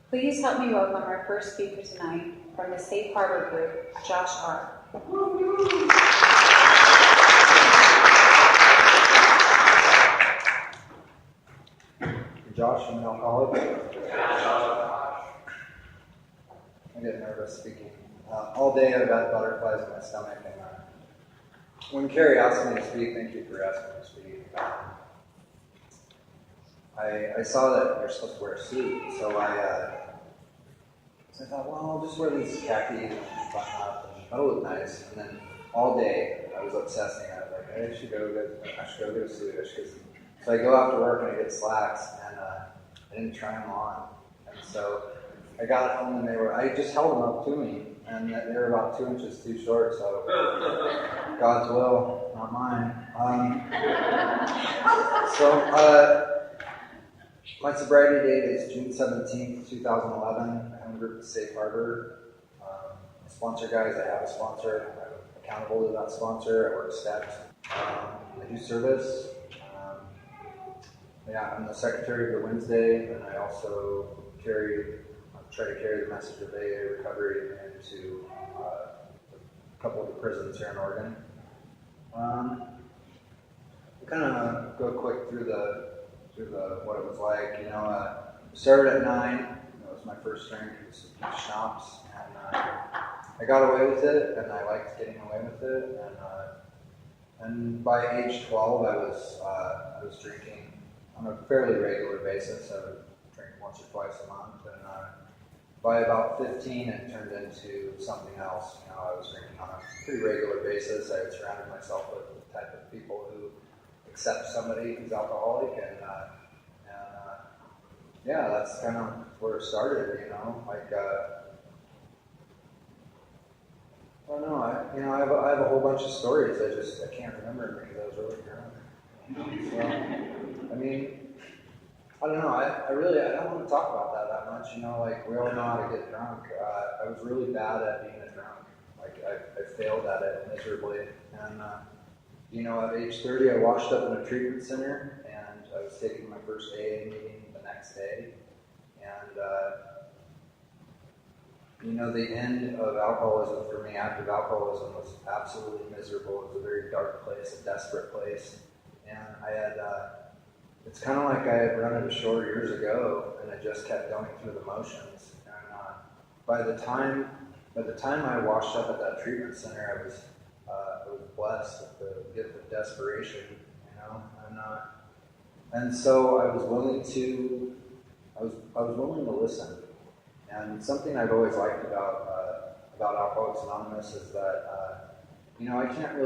Please help me welcome our first speaker tonight from the Safe Harbor Group, Josh R. Josh, I'm an alcoholic. I get nervous speaking. All day I've got butterflies in my stomach, and when Carrie asked me to speak, thank you for asking me to speak. I saw that you're supposed to wear a suit, so I thought, well, I'll just wear these khakis and button up, and that'll look nice. And then all day I was obsessing. I was like, hey, I should go get a suit. So I go after work and I get slacks, and I didn't try them on. And so I got home and I just held them up to me, and they were about 2 inches too short, so God's will, not mine. My sobriety date is June 17th, 2011. I'm a group of Safe Harbor. Sponsor guys, I have a sponsor. I'm accountable to that sponsor. I work steps. I do service. I'm the secretary of the Wednesday, and I also try to carry the message of AA recovery into a couple of the prisons here in Oregon. I'll kind of go quick through what it was like. Started at 9. It was my first drink. It was schnapps, and I got away with it, and I liked getting away with it. And by age 12, I was drinking on a fairly regular basis. I would drink once or twice a month, and by about 15, it turned into something else. I was drinking on a pretty regular basis. I had surrounded myself with the type of people who accept somebody who's alcoholic, and that's kind of where it started. I don't know. I have a whole bunch of stories. I can't remember because I was really drunk. So, I don't know. I don't want to talk about that much. We all know how to get drunk. I was really bad at being a drunk. I failed at it miserably. And at age 30, I washed up in a treatment center, and I was taking my first AA meeting the next day. And the end of alcoholism for me, active alcoholism, was absolutely miserable. It was a very dark place, a desperate place. And I had, it's kind of like I had run it ashore years ago, and I just kept going through the motions. And by the time I washed up at that treatment center, I was blessed with the gift of desperation, and so I was willing to listen. And something I've always liked about Alcoholics Anonymous is that I can't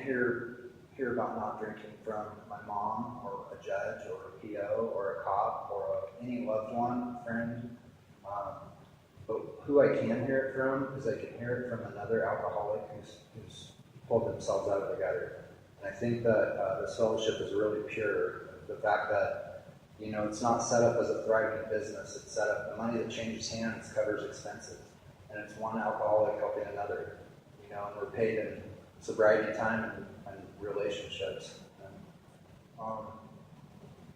hear about not drinking from my mom or a judge or a PO or a cop or any loved one, friend. But who I can hear it from is I can hear it from another alcoholic who's pulled themselves out of the gutter. And I think that this fellowship is really pure. The fact that it's not set up as a thriving business. It's set up, the money that changes hands covers expenses. And it's one alcoholic helping another. And we're paid in sobriety time and relationships. And,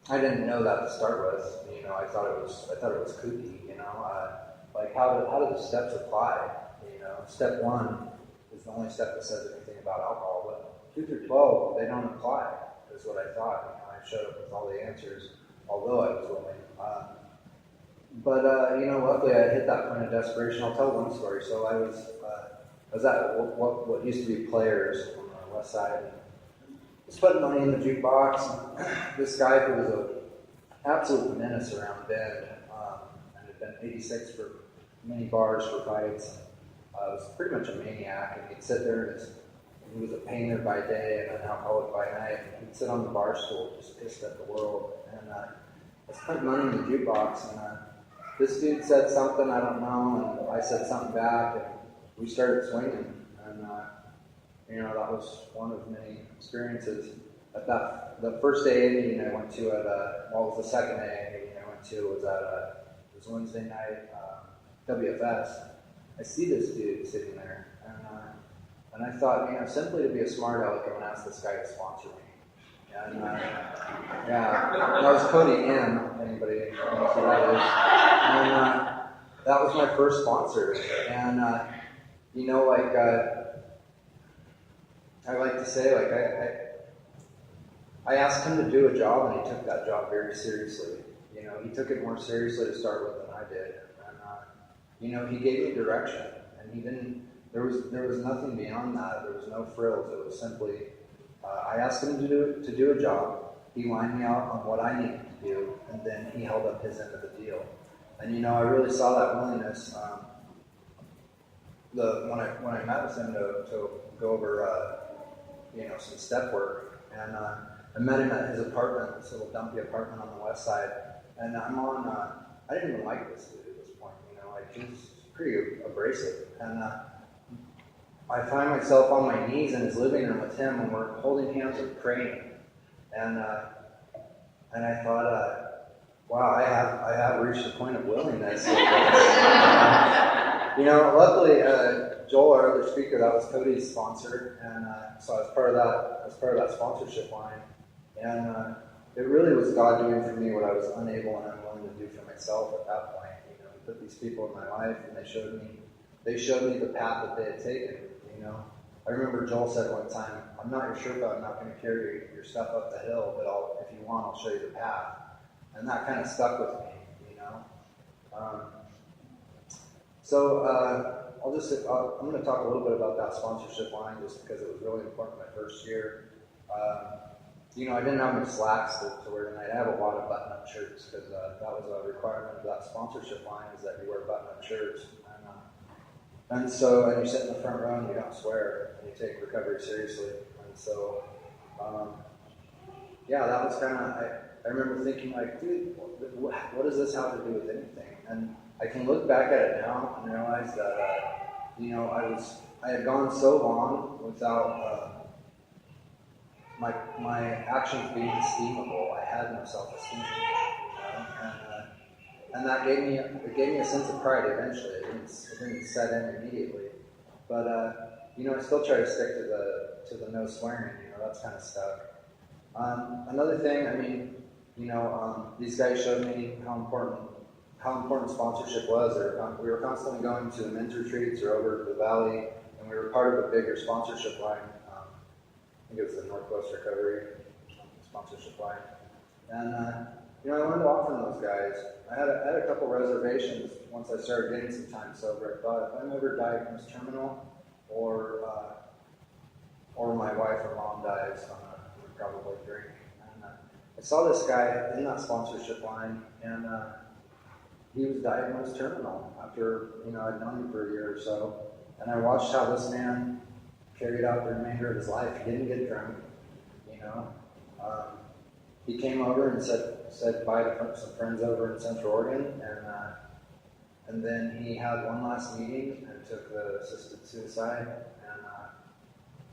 I didn't know that to start with. I thought it was kooky. How do the steps apply? Step 1 is the only step that says anything about alcohol, but 2 through 12 they don't apply. Is what I thought. I showed up with all the answers, although I was willing. Luckily I hit that point of desperation. I'll tell one story. So I was at what used to be Players on the west side. Was putting money in the jukebox. And this guy who was an absolute menace around Bend, and had been 86 for many bars for fights. Was pretty much a maniac, and he'd sit there and he was a painter by day and an alcoholic by night. And he'd sit on the bar stool, just pissed at the world. And I was putting money in the jukebox, and this dude said something, I don't know, and I said something back, and we started swinging. And that was one of many experiences. At the first AA meeting I went to it was the second AA meeting I went to was it was Wednesday night, WFS. I see this dude sitting there, and I thought, simply to be a smart aleck, I'm going to ask this guy to sponsor me. And that was Cody M. Anybody knows who that is? that was my first sponsor. And, you know, like, I like to say, like, I asked him to do a job, and he took that job very seriously. You know, he took it more seriously to start with than I did. And, you know, he gave me direction, and he didn't, there was nothing beyond that. There was no frills. It was simply, I asked him to do a job. He lined me out on what I needed to do, and then he held up his end of the deal. And, you know, I really saw that willingness when I met with him to go over, you know, some step work. And I met him at his apartment, this little dumpy apartment on the west side. And I'm on, I didn't even like this dude at this point, you know, like he was pretty abrasive. And I find myself on my knees in his living room with him, and we're holding hands and praying. And I thought, wow, I have reached the point of willingness. You know, luckily, Joel, our other speaker, that was Cody's sponsor, and so I was part of that sponsorship line. And it really was God doing for me what I was unable and unwilling to do for myself at that point. You know, He put these people in my life, and they showed me the path that they had taken. You know, I remember Joel said one time, "I'm not your Sherpa. I'm not going to carry your stuff up the hill, but if you want, I'll show you the path." And that kind of stuck with me. You know. So I'm going to talk a little bit about that sponsorship line just because it was really important my first year. You know, I didn't have any slacks to wear tonight. I have a lot of button-up shirts because that was a requirement of that sponsorship line, is that you wear button-up shirts. And you sit in the front row and you don't swear, and you take recovery seriously. And so, yeah, that was kind of, I remember thinking, like, dude, what does this have to do with anything? And I can look back at it now and realize that, you know, I had gone so long without my actions being esteemable. I had no self-esteem, you know? And that gave me a sense of pride eventually. It didn't set in immediately, but you know, I still try to stick to the no swearing. You know, that's kind of stuck. Another thing, I mean, you know, these guys showed me how important sponsorship was. We were constantly going to men's retreats or over to the valley, and we were part of a bigger sponsorship line. I think it was the Northwest Recovery sponsorship line. And, you know, I learned a lot from those guys. I had a couple reservations once I started getting some time sober. I thought, if I'm ever diagnosed terminal, or my wife or mom dies, I'm going to probably drink. And I saw this guy in that sponsorship line, and he was diagnosed terminal after, you know, I'd known him for a year or so. And I watched how this man carried out the remainder of his life. He didn't get drunk, you know. He came over and said bye to some friends over in Central Oregon, and then he had one last meeting and took the assisted suicide.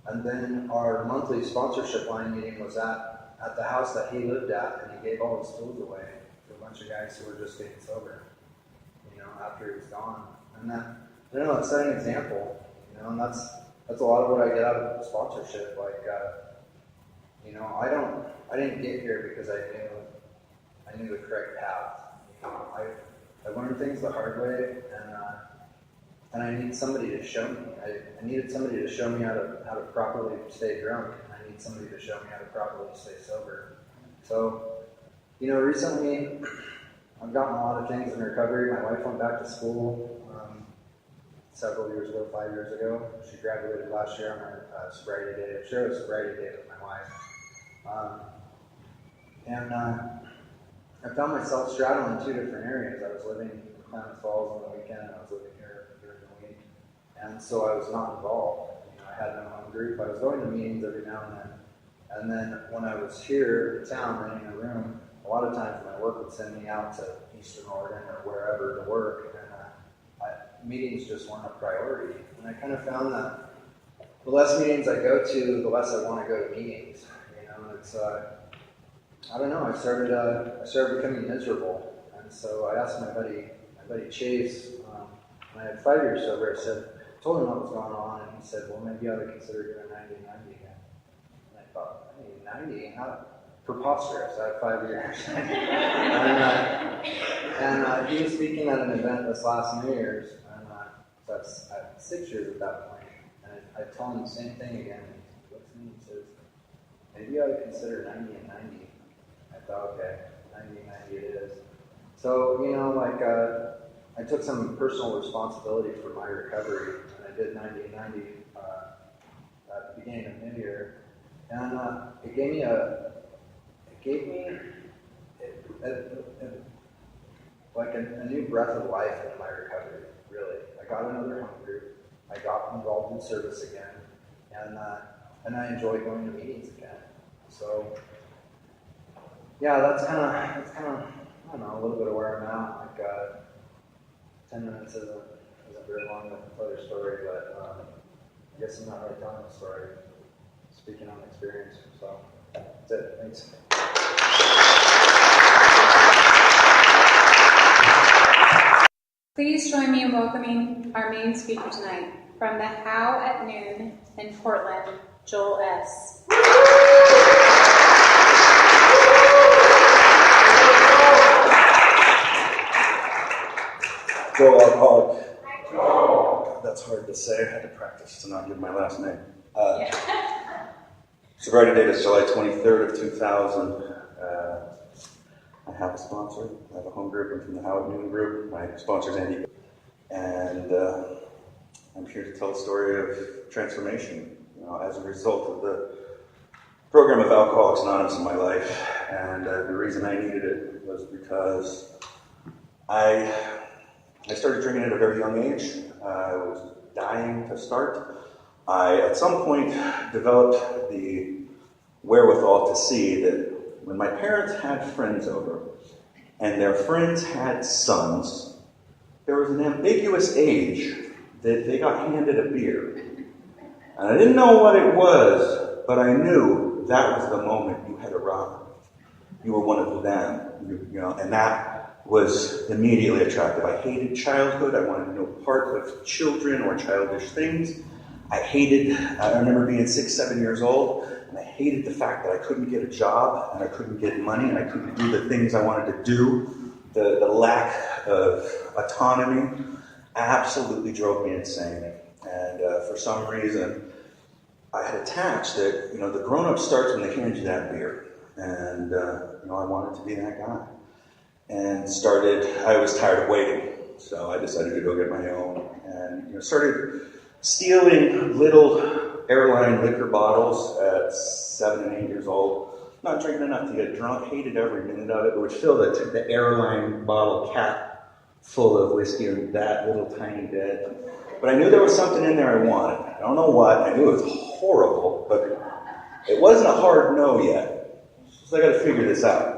And then our monthly sponsorship line meeting was at the house that he lived at, and he gave all his tools away to a bunch of guys who were just getting sober, you know, after he was gone. And that, I don't know, it set an example, you know, and that's a lot of what I get out of sponsorship. Like, you know, I didn't get here because I knew the correct path. You know, I learned things the hard way, and I need somebody to show me. I needed somebody to show me how to properly stay drunk. I need somebody to show me how to properly stay sober. So, you know, recently I've gotten a lot of things in recovery. My wife went back to school several years ago, 5 years ago. She graduated last year on her sobriety day. I shared a sobriety day with my wife. And I found myself straddling two different areas. I was living in Klamath Falls on the weekend, and I was living here during the week. And so I was not involved. You know, I had no home group. I was going to meetings every now and then. And then when I was here in town renting a room, a lot of times my work would send me out to Eastern Oregon or wherever to work. And meetings just weren't a priority. And I kind of found that the less meetings I go to, the less I want to go to meetings. You know, it's I don't know. I started becoming miserable, and so I asked my buddy Chase. When I had 5 years sober, I told him what was going on, and he said, "Well, maybe you ought to consider doing 90 and 90 again." And I thought, 90? preposterous. I had 5 years. and he was speaking at an event this last New Year's, and so I had 6 years at that point. And I told him the same thing again. And he looks at me and says, maybe I would consider 90 and 90. I thought, okay, 90 and 90 it is. So, I took some personal responsibility for my recovery, and I did 90 and 90 at the beginning of New Year. And it gave me a new breath of life in my recovery, really. I got another home group. I got involved in service again, and I enjoy going to meetings again. So, yeah, that's kind of, I don't know, a little bit of where I'm at. 10 minutes isn't very long to tell your story, but I guess I'm not really telling the story. Speaking on experience, so that's it. Thanks. Please join me in welcoming our main speaker tonight from the How at Noon in Portland, Joel S. Joel Alcoholic. That's hard to say. I had to practice to not give my last name. Sobriety date is July 23rd of 2000. I have a sponsor. I have a home group. I'm from the How at Noon group. My sponsor is Andy. And I'm here to tell a story of transformation, as a result of the program of Alcoholics Anonymous in my life. And the reason I needed it was because I started drinking at a very young age. I was dying to start. I, at some point, developed the wherewithal to see that when my parents had friends over, and their friends had sons, there was an ambiguous age that they got handed a beer. And I didn't know what it was, but I knew that was the moment you had arrived. You were one of them, and that was immediately attractive. I hated childhood. I wanted no part of children or childish things. I remember being 6, 7 years old, and I hated the fact that I couldn't get a job, and I couldn't get money, and I couldn't do the things I wanted to do. The lack of autonomy absolutely drove me insane. And for some reason, I had attached that, the grown-up starts when they hand you that beer. And, I wanted to be that guy. And I was tired of waiting, so I decided to go get my own. And, started stealing little airline liquor bottles at 7 and 8 years old. Not drinking enough to get drunk, hated every minute of it. It would fill the airline bottle cap full of whiskey and that little tiny bit. But I knew there was something in there I wanted. I don't know what. I knew it was horrible, but it wasn't a hard no yet. So I got to figure this out.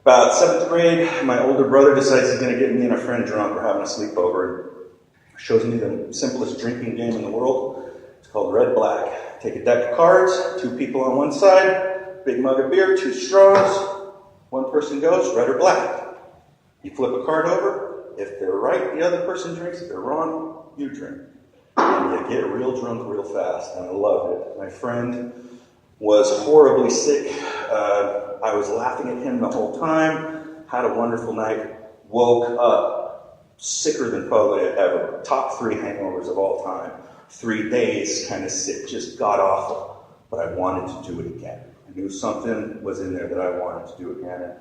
About 7th grade, my older brother decides he's going to get me and a friend drunk. We're having a sleepover. Shows me the simplest drinking game in the world. It's called Red Black. Take a deck of cards, 2 people on one side, big mug of beer, 2 straws. One person goes, red or black. You flip a card over. If they're right, the other person drinks. If they're wrong, you drink. And you get real drunk real fast, and I loved it. My friend was horribly sick. I was laughing at him the whole time. Had a wonderful night. Woke up sicker than probably ever. Top 3 hangovers of all time. 3 days kind of sick, just god awful. But I wanted to do it again. I knew something was in there that I wanted to do again.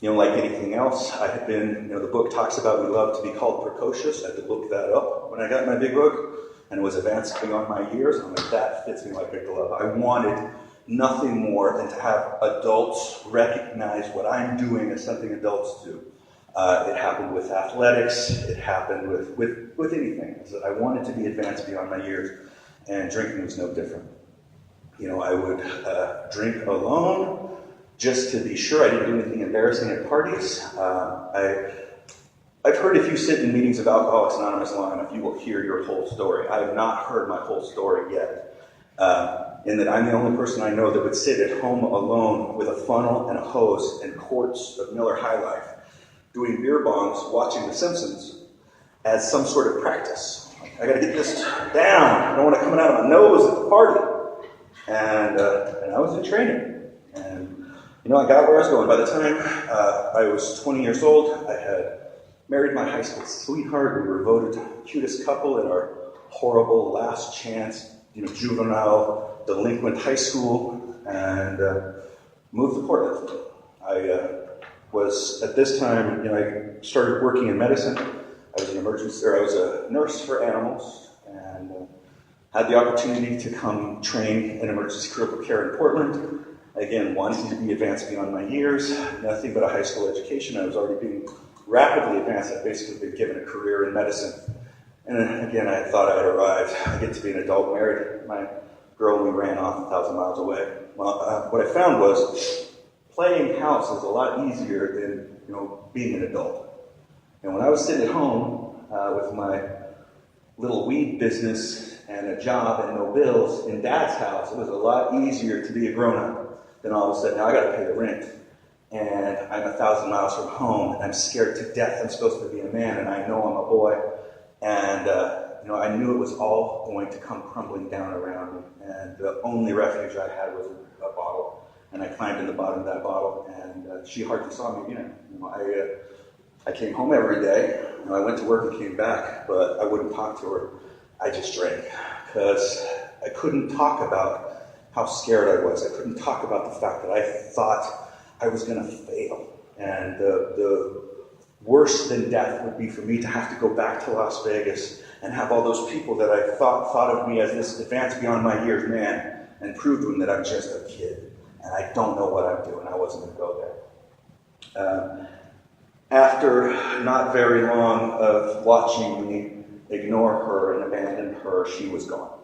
And, like anything else, I had been, the book talks about we love to be called precocious. I had to look that up when I got my big book. And it was advanced beyond my years. I'm like, that fits me like a glove. I wanted nothing more than to have adults recognize what I'm doing as something adults do. It happened with athletics. It happened with anything. I wanted to be advanced beyond my years, and drinking was no different. I would drink alone just to be sure I didn't do anything embarrassing at parties. I've heard if you sit in meetings of Alcoholics Anonymous long enough, you will hear your whole story. I have not heard my whole story yet. In that I'm the only person I know that would sit at home alone with a funnel and a hose and quarts of Miller High Life, doing beer bongs, watching The Simpsons as some sort of practice. I got to get this down. I don't want it coming out of my nose at the party. And I was in training. I got where I was going. By the time I was 20 years old, I had married my high school sweetheart. We were voted cutest couple in our horrible last chance, juvenile, delinquent high school, and moved to Portland. I was, at this time, I started working in medicine. I was I was a nurse for animals, and had the opportunity to come train in emergency critical care in Portland. Again, wanting to be advanced beyond my years, nothing but a high school education. I was already being rapidly advanced. I'd basically been given a career in medicine. And then, again, I thought I had arrived. I get to be an adult, married my girl, and we ran off 1,000 miles away. Well, what I found was playing house is a lot easier than, being an adult. And when I was sitting at home with my little weed business and a job and no bills in Dad's house, it was a lot easier to be a grown-up than all of a sudden, now I got to pay the rent. And I'm 1,000 miles from home, and I'm scared to death. I'm supposed to be a man, and I know I'm a boy. And, I knew it was all going to come crumbling down around me. And the only refuge I had was a bottle. And I climbed in the bottom of that bottle, and she hardly saw me again. I came home every day. I went to work and came back, but I wouldn't talk to her. I just drank, because I couldn't talk about how scared I was. I couldn't talk about the fact that I thought I was going to fail. And the worse than death would be for me to have to go back to Las Vegas and have all those people that I thought of me as this advanced beyond my years man, and prove to them that I'm just a kid and I don't know what I'm doing. I wasn't going to go there. After not very long of watching me ignore her and abandon her, she was gone.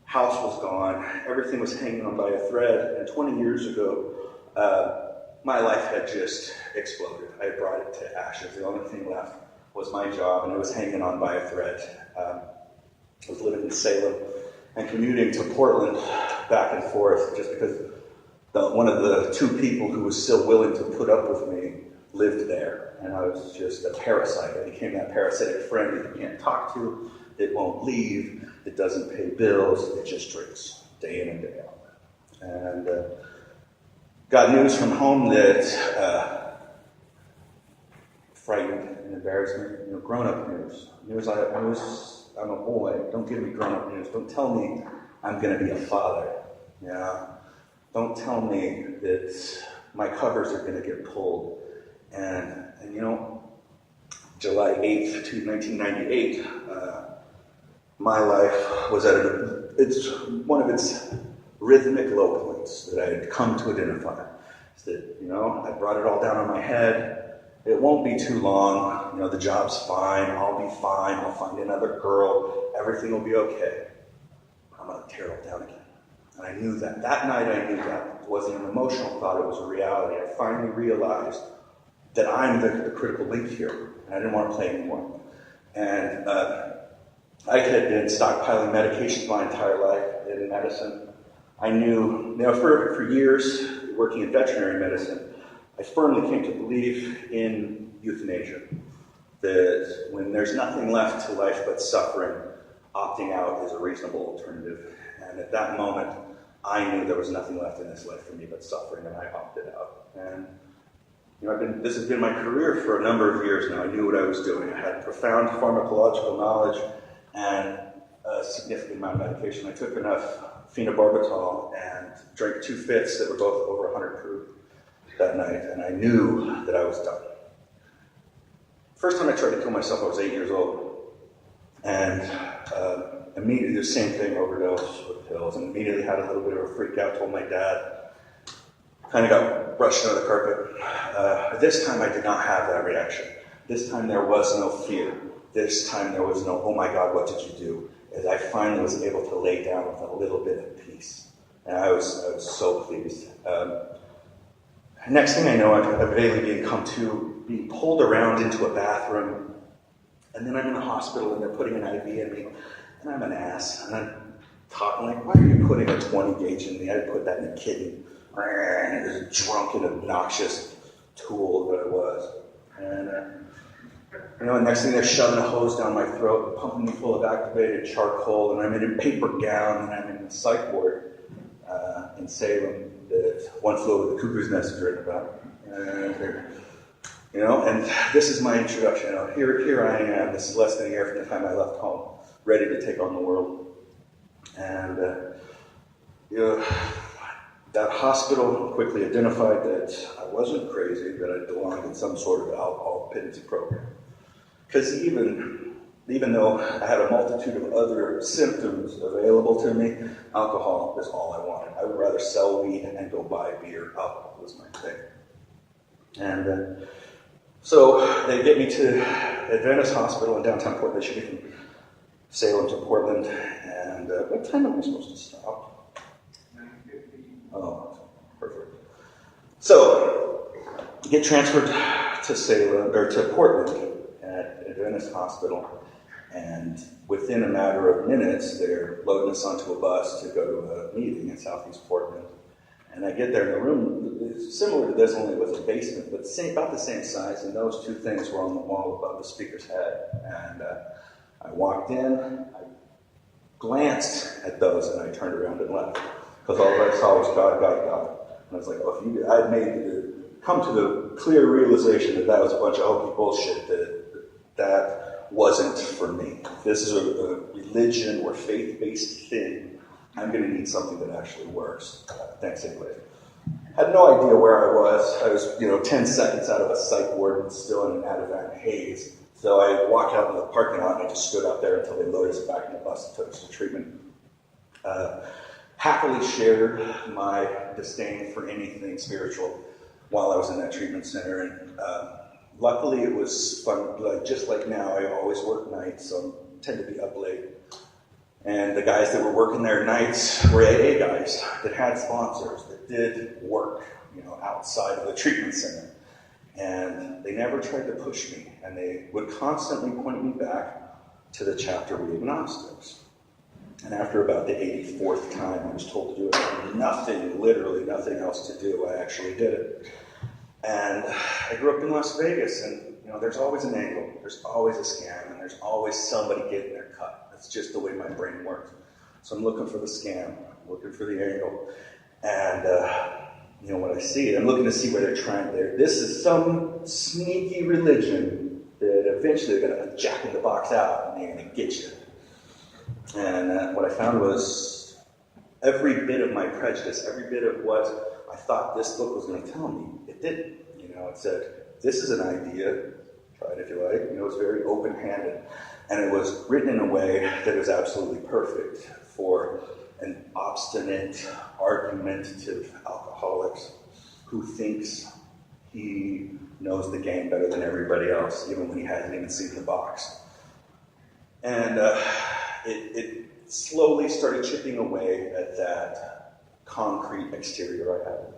House was gone. Everything was hanging on by a thread. And 20 years ago, my life had just exploded. I had brought it to ashes. The only thing left was my job, and it was hanging on by a thread. I was living in Salem and commuting to Portland back and forth just because one of the two people who was still willing to put up with me lived there. And I was just a parasite. I became that parasitic friend that you can't talk to, it won't leave, it doesn't pay bills, it just drinks day in and day out. And got news from home that frightened and embarrassed me. Grown-up news. I'm a boy. Don't give me grown-up news. Don't tell me I'm going to be a father. Don't tell me that my covers are going to get pulled. And July 8th, 1998, my life was at it's one of its rhythmic low points that I had come to identify. It's that, I brought it all down on my head. It won't be too long. The job's fine. I'll be fine. I'll find another girl. Everything will be okay. I'm going to tear it all down again. And I knew that. That night I knew that. It wasn't an emotional thought. It was a reality. I finally realized that I'm the critical link here. And I didn't want to play anymore. And I had been stockpiling medications my entire life in medicine. I knew, for years, working in veterinary medicine, I firmly came to believe in euthanasia. That when there's nothing left to life but suffering, opting out is a reasonable alternative. And at that moment, I knew there was nothing left in this life for me but suffering, and I opted out. And this has been my career for a number of years now. I knew what I was doing. I had profound pharmacological knowledge and a significant amount of medication. I took enough phenobarbital and drank 2 fits that were both over 100 proof that night, and I knew that I was done. First time I tried to kill myself, I was 8 years old, and immediately the same thing, overdose with pills, and immediately had a little bit of a freak out, told my dad, kind of got brushed under the carpet. This time I did not have that reaction. This time there was no fear. This time there was no, oh my God, what did you do? As I finally was able to lay down with a little bit of peace. And I was so pleased. Next thing I know, I'm vaguely being pulled around into a bathroom, and then I'm in the hospital and they're putting an IV in me, and I'm an ass, and I'm talking like, why are you putting a 20 gauge in me? I'd put that in a kidney. And it was a drunken, obnoxious tool that I was. And next thing they're shoving a hose down my throat, pumping me full of activated charcoal, and I'm in a paper gown, and I'm in the psych ward in Salem. That that One Flew Over the Cuckoo's Nest is written about. And this is my introduction. Here I am. This is less than a year from the time I left home, ready to take on the world. And that hospital quickly identified that I wasn't crazy, that I belonged in some sort of alcohol pendency program. Because even though I had a multitude of other symptoms available to me, alcohol is all I wanted. I would rather sell weed and go buy beer. Alcohol was my thing. And so they get me to Adventist Hospital in downtown Port Michigan, Salem to Portland. And what time am I supposed to stop? 9:50. Oh, perfect. So, get transferred to Salem, or to Portland at Adventist Hospital, and within a matter of minutes, they're loading us onto a bus to go to a meeting in Southeast Portland. And I get there, and the room is similar to this, only it was a basement, but about the same size, and those two things were on the wall above the speaker's head. And I walked in, I glanced at those, and I turned around and left. Because all I saw was God, God, God. And I was like, I had come to the clear realization that was a bunch of hokey bullshit, that wasn't for me. If this is a religion or faith-based thing, I'm going to need something that actually works. Thanks anyway. Had no idea where I was. I was, 10 seconds out of a psych ward and still in an Ativan haze. So I walked out in the parking lot and I just stood out there until they loaded us back in the bus and took us to treatment. Happily shared my disdain for anything spiritual while I was in that treatment center. And luckily it was fun. Just like now, I always work nights, so I tend to be up late. And the guys that were working there nights were AA guys that had sponsors, that did work, outside of the treatment center. And they never tried to push me. And they would constantly point me back to the chapter We Agnostics. And after about the 84th time I was told to do it, I had nothing, literally nothing else to do. I actually did it. And I grew up in Las Vegas, and there's always an angle, there's always a scam, and there's always somebody getting their cut. That's just the way my brain works. So I'm looking for the scam, I'm looking for the angle, and what I see, I'm looking to see where they're trying there. This is some sneaky religion that eventually they're going to jack in the box out, and they're going to get you. And what I found was every bit of my prejudice, every bit of what I thought this book was going to tell me, it didn't. It said, this is an idea, try it if you like. It was very open-handed. And it was written in a way that was absolutely perfect for an obstinate, argumentative alcoholic who thinks he knows the game better than everybody else, even when he hasn't even seen the box. And it slowly started chipping away at that concrete exterior I had.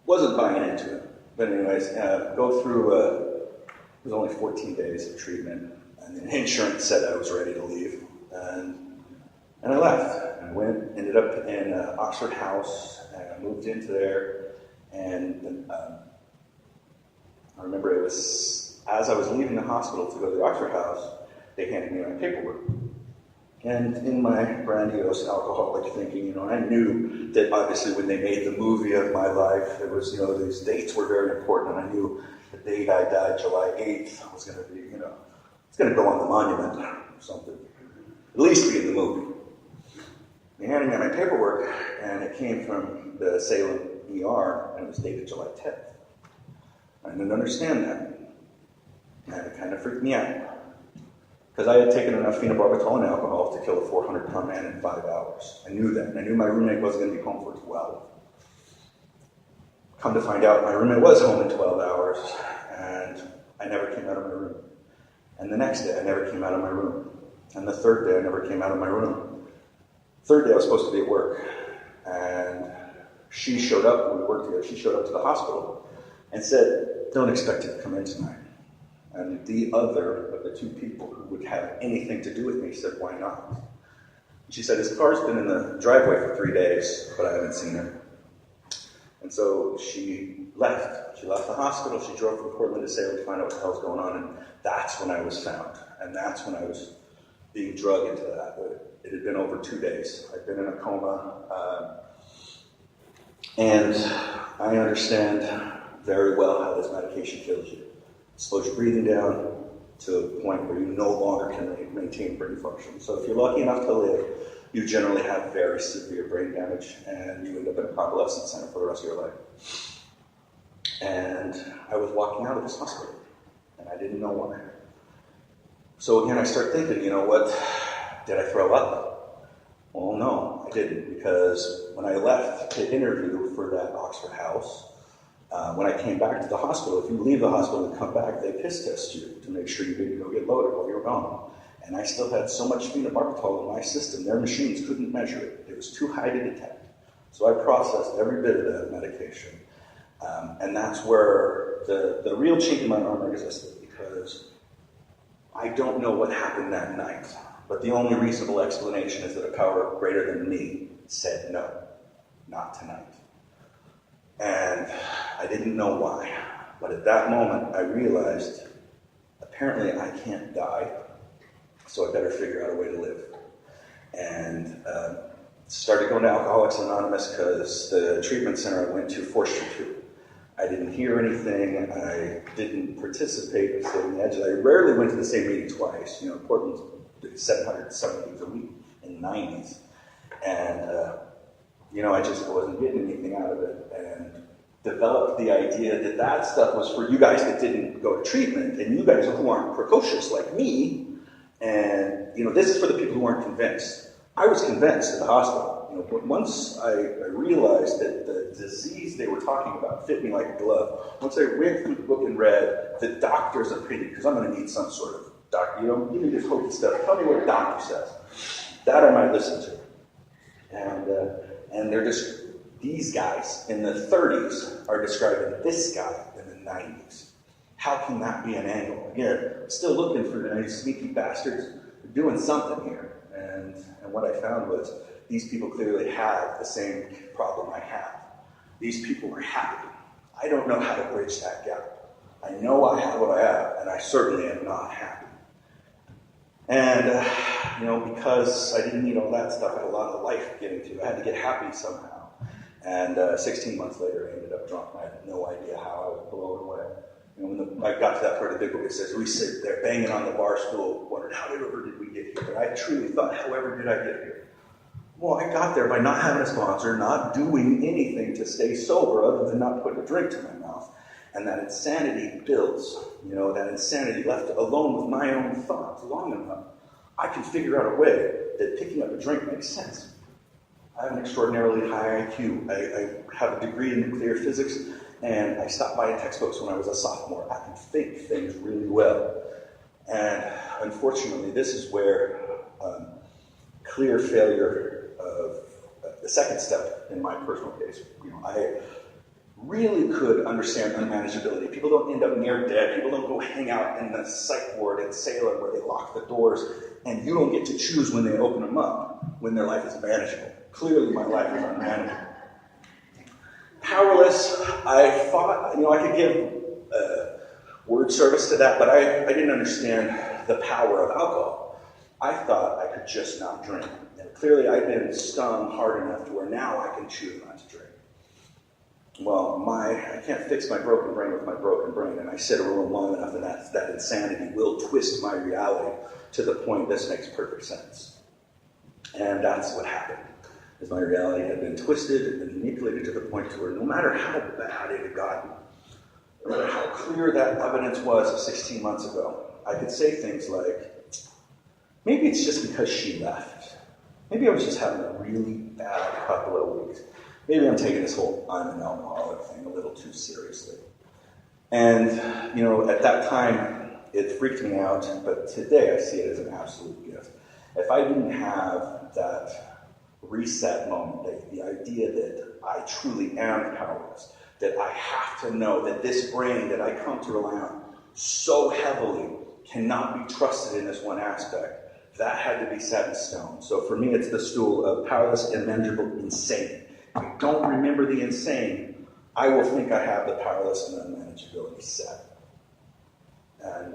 Wasn't buying into it. But anyways, go through, it was only 14 days of treatment, and the insurance said I was ready to leave. And I left. I ended up in Oxford House, and I moved into there. And I remember it was, as I was leaving the hospital to go to the Oxford House, they handed me my paperwork. And in my grandiose alcoholic thinking, I knew that obviously when they made the movie of my life, there was, these dates were very important, and I knew the date I died, July 8th, was going to be, it's going to go on the monument or something. At least be in the movie. They handed me my paperwork, and it came from the Salem ER, and it was dated July 10th. I didn't understand that. And it kind of freaked me out. Because I had taken enough phenobarbital and alcohol to kill a 400-pound man in 5 hours. I knew that. And I knew my roommate wasn't going to be home for 12. Come to find out, my roommate was home in 12 hours, and I never came out of my room. And the next day, I never came out of my room. And the third day, I never came out of my room. Third day, I was supposed to be at work. And she showed up when we worked together. She showed up to the hospital and said, "Don't expect him to come in tonight." And the other of the two people who would have anything to do with me said, "Why not?" She said, "His car's been in the driveway for 3 days, but I haven't seen him." And so she left. She left the hospital. She drove from Portland to Salem to find out what the hell was going on. And that's when I was found. And that's when I was being drugged into that. It had been over 2 days. I'd been in a coma. And I understand very well how this medication kills you. It slows your breathing down to a point where you no longer can maintain brain function. So if you're lucky enough to live, you generally have very severe brain damage and you end up in a convalescent center for the rest of your life. And I was walking out of this hospital and I didn't know why. So again, I start thinking, you know what, did I throw up? Well, no, I didn't, because when I left to interview for that Oxford house, when I came back to the hospital, if you leave the hospital and come back, they piss test you to make sure you didn't go get loaded while you were gone. And I still had so much phenobarbital in my system, their machines couldn't measure it. It was too high to detect. So I processed every bit of that medication. And that's where the real chink in my armor existed, because I don't know what happened that night. But the only reasonable explanation is that a power greater than me said no, not tonight. And I didn't know why. But at that moment, I realized, apparently I can't die, so I better figure out a way to live. And started going to Alcoholics Anonymous because the treatment center I went to forced you to. I didn't hear anything. I didn't participate. I stayed on the edges. I rarely went to the same meeting twice. You know, Portland's 770 meetings a week in the 90s. And, you know, I just wasn't getting anything out of it. And developed the idea that that stuff was for you guys that didn't go to treatment and you guys who aren't precocious like me. And, you know, this is for the people who aren't convinced. I was convinced at the hospital. You know, but once I realized that the disease they were talking about fit me like a glove, once I went through the book and read the doctor's opinion, because I'm going to need some sort of doctor, you know, give me this hokey stuff, tell me what a doctor says. That I might listen to. And they're just, these guys in the 30s are describing this guy in the 90s. How can that be an angle? Again, still looking for these sneaky bastards. They're doing something here. And what I found was these people clearly have the same problem I have. These people are happy. I don't know how to bridge that gap. I know I have what I have, and I certainly am not happy. And, you know, because I didn't need all that stuff, I had a lot of life getting to. I had to get happy somehow. And 16 months later, I ended up drunk. I had no idea how I was blown away. You know, when I got to that part of the big book, it says, we sit there banging on the bar stool, wondering, however did we get here? And I truly thought, however did I get here? Well, I got there by not having a sponsor, not doing anything to stay sober other than not putting a drink to my mouth. And that insanity builds, you know, that insanity left alone with my own thoughts long enough. I can figure out a way that picking up a drink makes sense. I have an extraordinarily high IQ. I have a degree in nuclear physics, and I stopped buying textbooks when I was a sophomore. I can think things really well. And unfortunately, this is where clear failure of the second step in my personal case. You know, I really could understand unmanageability. People don't end up near dead. People don't go hang out in the psych ward in Salem where they lock the doors, and you don't get to choose when they open them up, when their life is manageable. Clearly, my life is unmanageable. Powerless, I thought, you know, I could give word service to that, but I didn't understand the power of alcohol. I thought I could just not drink. And clearly, I'd been stung hard enough to where now I can choose not to drink. Well, I can't fix my broken brain with my broken brain, and I sit in a room long enough, and that insanity will twist my reality to the point this makes perfect sense. And that's what happened. Is my reality had been twisted and manipulated to the point to where no matter how bad it had gotten, no matter how clear that evidence was 16 months ago, I could say things like, maybe it's just because she left. Maybe I was just having a really bad couple of weeks. Maybe I'm taking this whole I'm an alcoholic thing a little too seriously. And, you know, at that time, it freaked me out, but today I see it as an absolute gift. If I didn't have that reset moment, the idea that I truly am powerless, that I have to know that this brain that I come to rely on so heavily cannot be trusted in this one aspect, that had to be set in stone. So for me, it's the stool of powerless, unmanageable, insane. If I don't remember the insane, I will think I have the powerless and unmanageability set. And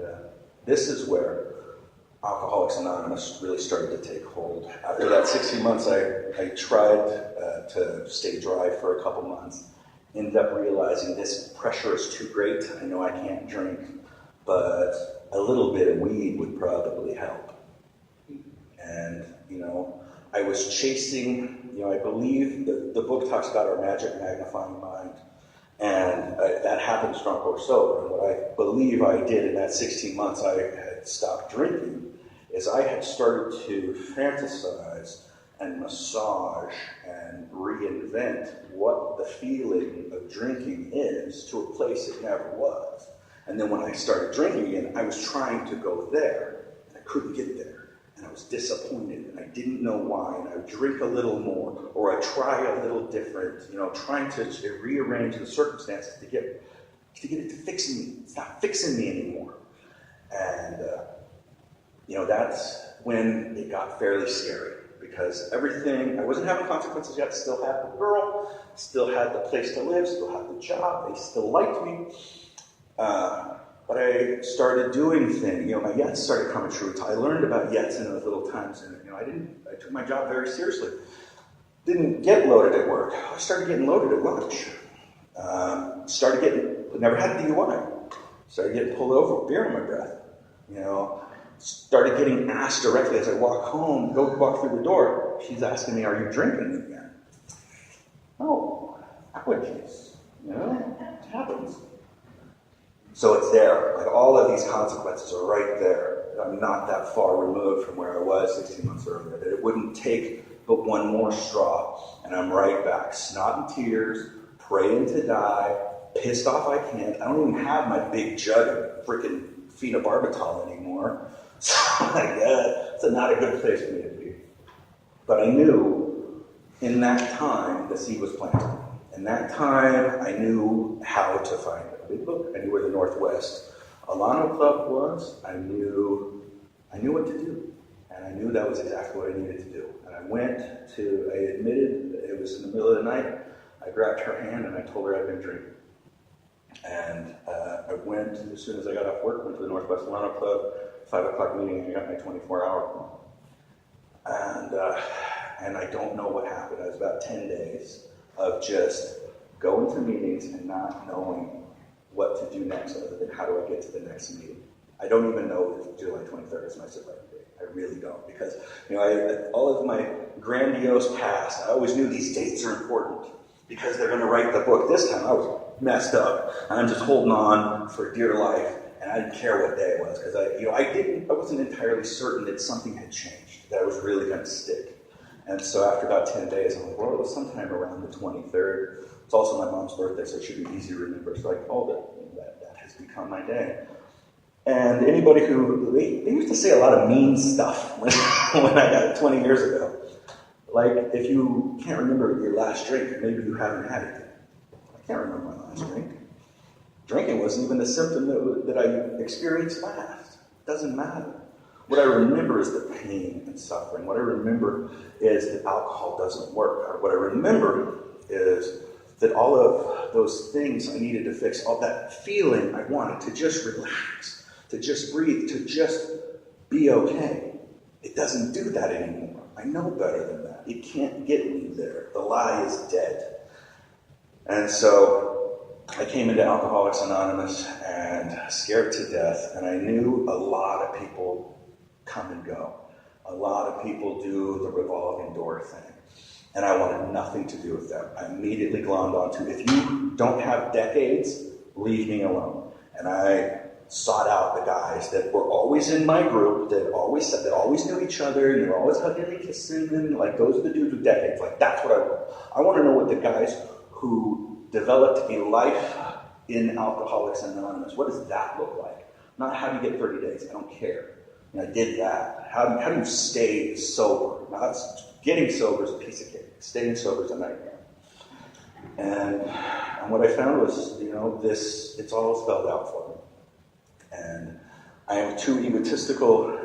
this is where Alcoholics Anonymous really started to take hold. After that 16 months, I tried to stay dry for a couple months. Ended up realizing this pressure is too great. I know I can't drink, but a little bit of weed would probably help. And, I was chasing, I believe the book talks about our magic magnifying mind. And that happens drunk or sober. And what I believe I did in that 16 months I had stopped drinking is I had started to fantasize and massage and reinvent what the feeling of drinking is to a place it never was. And then when I started drinking again, I was trying to go there, and I couldn't get there. And I was disappointed, and I didn't know why, and I would drink a little more, or I'd try a little different, trying to rearrange the circumstances to get it to fix me. It's not fixing me anymore. And, that's when it got fairly scary, because everything, I wasn't having consequences yet, still had the girl, still had the place to live, still had the job, they still liked me. But I started doing things, my yets started coming true. I learned about yets in those little times, and I took my job very seriously. Didn't get loaded at work. I started getting loaded at lunch. Never had a DUI. Started getting pulled over with beer in my breath. Started getting asked directly as I walk through the door. She's asking me, "Are you drinking again?" Oh, allergies. It happens. So it's there. Like, all of these consequences are right there. I'm not that far removed from where I was 16 months earlier. That it wouldn't take but one more straw, and I'm right back. Snot and tears, praying to die, pissed off I can't. I don't even have my big jug of freaking phenobarbital anymore. So it's not a good place for me to be. But I knew in that time the seed was planted. In that time, I knew how to find a big book. I knew where the Northwest Alano Club was. I knew what to do. And I knew that was exactly what I needed to do. And I admitted, it was in the middle of the night, I grabbed her hand and I told her I'd been drinking. And I went, as soon as I got off work, went to the Northwest Alano Club, 5 o'clock meeting, I got my 24-hour one. And I don't know what happened. It was about 10 days of just going to meetings and not knowing what to do next, other than how do I get to the next meeting. I don't even know if July 23rd is my sobriety date. I really don't, because all of my grandiose past, I always knew these dates are important because they're going to write the book. This time I was messed up, and I'm just holding on for dear life, and I didn't care what day it was, because I wasn't entirely certain that something had changed, that I was really going to stick. And so after about 10 days, I'm like, well, it was sometime around the 23rd. It's also my mom's birthday, so it should be easy to remember. So I called it. That has become my day. And anybody they used to say a lot of mean stuff when I got it 20 years ago. Like, if you can't remember your last drink, maybe you haven't had it yet. I can't remember my last drink. Drinking wasn't even the symptom that I experienced last. It doesn't matter. What I remember is the pain and suffering. What I remember is that alcohol doesn't work. Or what I remember is that all of those things I needed to fix, all that feeling I wanted to just relax, to just breathe, to just be okay. It doesn't do that anymore. I know better than that. It can't get me there. The lie is dead. And so I came into Alcoholics Anonymous and scared to death, and I knew a lot of people come and go. A lot of people do the revolving door thing. And I wanted nothing to do with them. I immediately glommed onto, if you don't have decades, leave me alone. And I sought out the guys that were always in my group, that always knew each other, and they were always hugging and kissing, and like, those are the dudes with decades. Like, that's what I want. I want to know what the guys who developed a life in Alcoholics Anonymous, what does that look like? Not how do you get 30 days, I don't care. And I did that. How do you stay sober? Now, getting sober is a piece of cake. Staying sober is a nightmare. And what I found was, it's all spelled out for me. And I am too egotistical,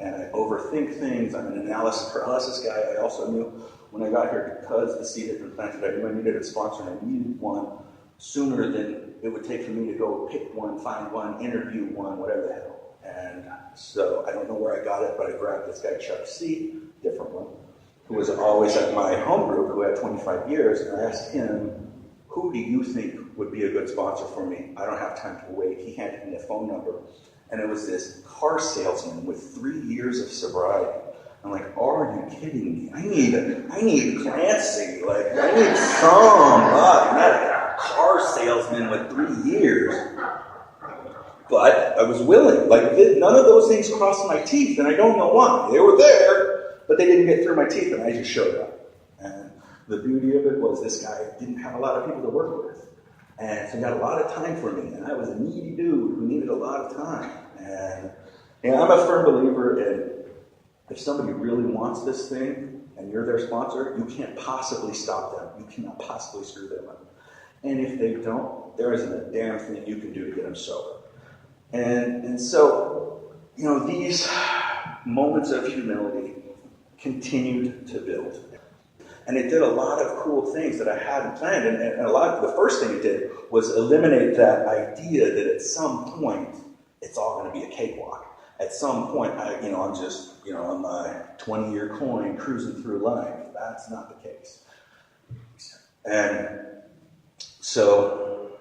and I overthink things. I'm an analysis paralysis guy. I also knew when I got here, because the seed had been planted, I knew I needed a sponsor, and I needed one sooner than it would take for me to go pick one, find one, interview one, whatever the hell. And so I don't know where I got it, but I grabbed this guy, Chuck C., different one, who was always at my home group, who had 25 years, and I asked him, who do you think would be a good sponsor for me? I don't have time to wait. He handed me a phone number, and it was this car salesman with 3 years of sobriety. I'm like, are you kidding me? I need Clancy. Like, I need somebody, not a car salesman with 3 years. But I was willing. Like, none of those things crossed my teeth, and I don't know why. They were there, but they didn't get through my teeth, and I just showed up. And the beauty of it was this guy didn't have a lot of people to work with. And so he got a lot of time for me, and I was a needy dude who needed a lot of time. And I'm a firm believer in, if somebody really wants this thing, and you're their sponsor, you can't possibly stop them. You cannot possibly screw them up. And if they don't, there isn't a damn thing you can do to get them sober. And so, these moments of humility continued to build. And it did a lot of cool things that I hadn't planned. And the first thing it did was eliminate that idea that at some point, it's all going to be a cakewalk. At some point, I'm just, on my 20-year coin cruising through life. That's not the case. And so,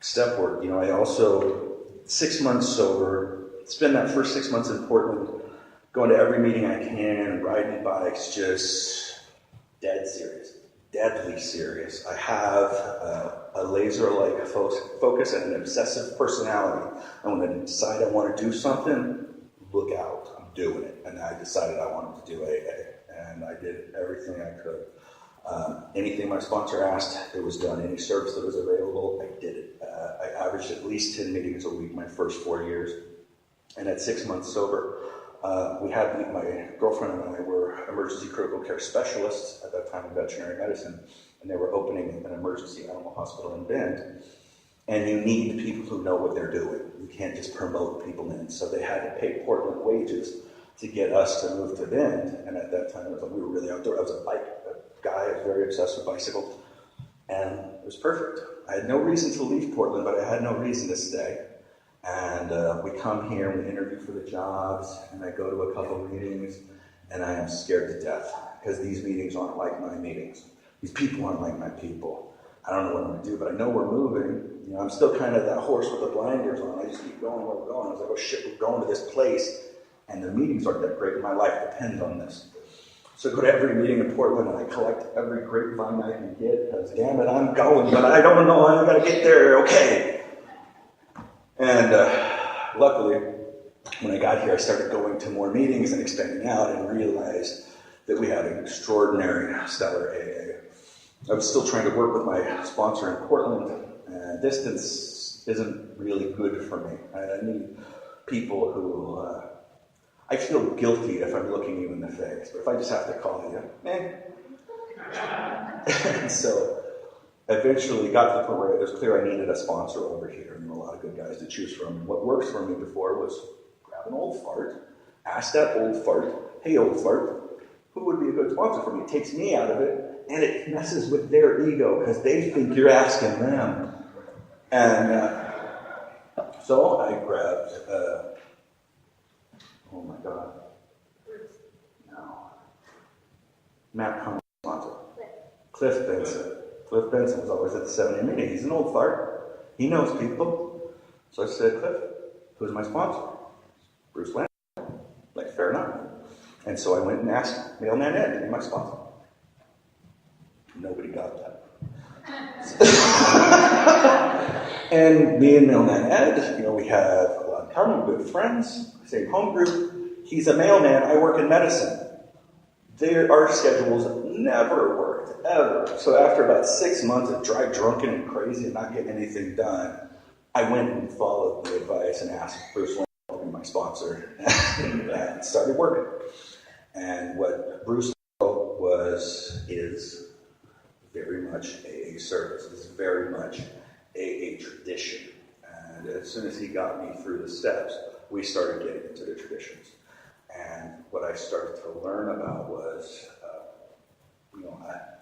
step work, I also, 6 months sober, spend that first 6 months in Portland, going to every meeting I can, riding bikes, just dead serious, deadly serious. I have a laser-like focus and an obsessive personality. And when I decide I want to do something, look out, I'm doing it. And I decided I wanted to do AA, and I did everything I could. Anything my sponsor asked, it was done. Any service that was available, I did it. I averaged at least 10 meetings a week my first 4 years. And at 6 months sober, my girlfriend and I were emergency critical care specialists at that time in veterinary medicine, and they were opening an emergency animal hospital in Bend. And you need people who know what they're doing. You can't just promote people in. So they had to pay Portland wages to get us to move to Bend. And at that time, we were really outdoor. I was a bike guy. I was very obsessed with bicycles. And it was perfect. I had no reason to leave Portland, but I had no reason to stay. And we come here, we interview for the jobs, and I go to a couple meetings, and I am scared to death because these meetings aren't like my meetings. These people aren't like my people. I don't know what I'm going to do, but I know we're moving. I'm still kind of that horse with the blinders on. I just keep going where we're going. I was like, oh shit, we're going to this place, and the meetings aren't that great. My life depends on this. So I go to every meeting in Portland, and I collect every grapevine I can get, because damn it, I'm going, but I don't know how I'm going to get there. Okay. And luckily, when I got here, I started going to more meetings and expanding out and realized that we had an extraordinary, stellar AA. I was still trying to work with my sponsor in Portland, and distance isn't really good for me. I need people who, I feel guilty if I'm looking you in the face, but if I just have to call you, And so eventually got to the point where it was clear I needed a sponsor over here, and there were a lot of good guys to choose from. And what worked for me before was grab an old fart, ask that old fart, hey old fart, who would be a good sponsor for me? It takes me out of it, and it messes with their ego because they think you're asking them. And so I grabbed, oh my God, no, Matt Cummings sponsor, Cliff Benson. Cliff Benson was always at the 7 meeting. He's an old fart. He knows people. So I said, Cliff, who's my sponsor? Bruce Land. Like, fair enough. And so I went and asked Mailman Ed to be my sponsor. Nobody got that. And me and Mailman Ed, we have a lot in common, good friends, same home group. He's a mailman. I work in medicine. Our schedules never worked, ever. So after about 6 months of drunken and crazy and not getting anything done, I went and followed the advice and asked Bruce Land to be my sponsor and started working. And what Bruce is very much AA service. It's very much AA tradition. And as soon as he got me through the steps, we started getting into the traditions. And what I started to learn about was,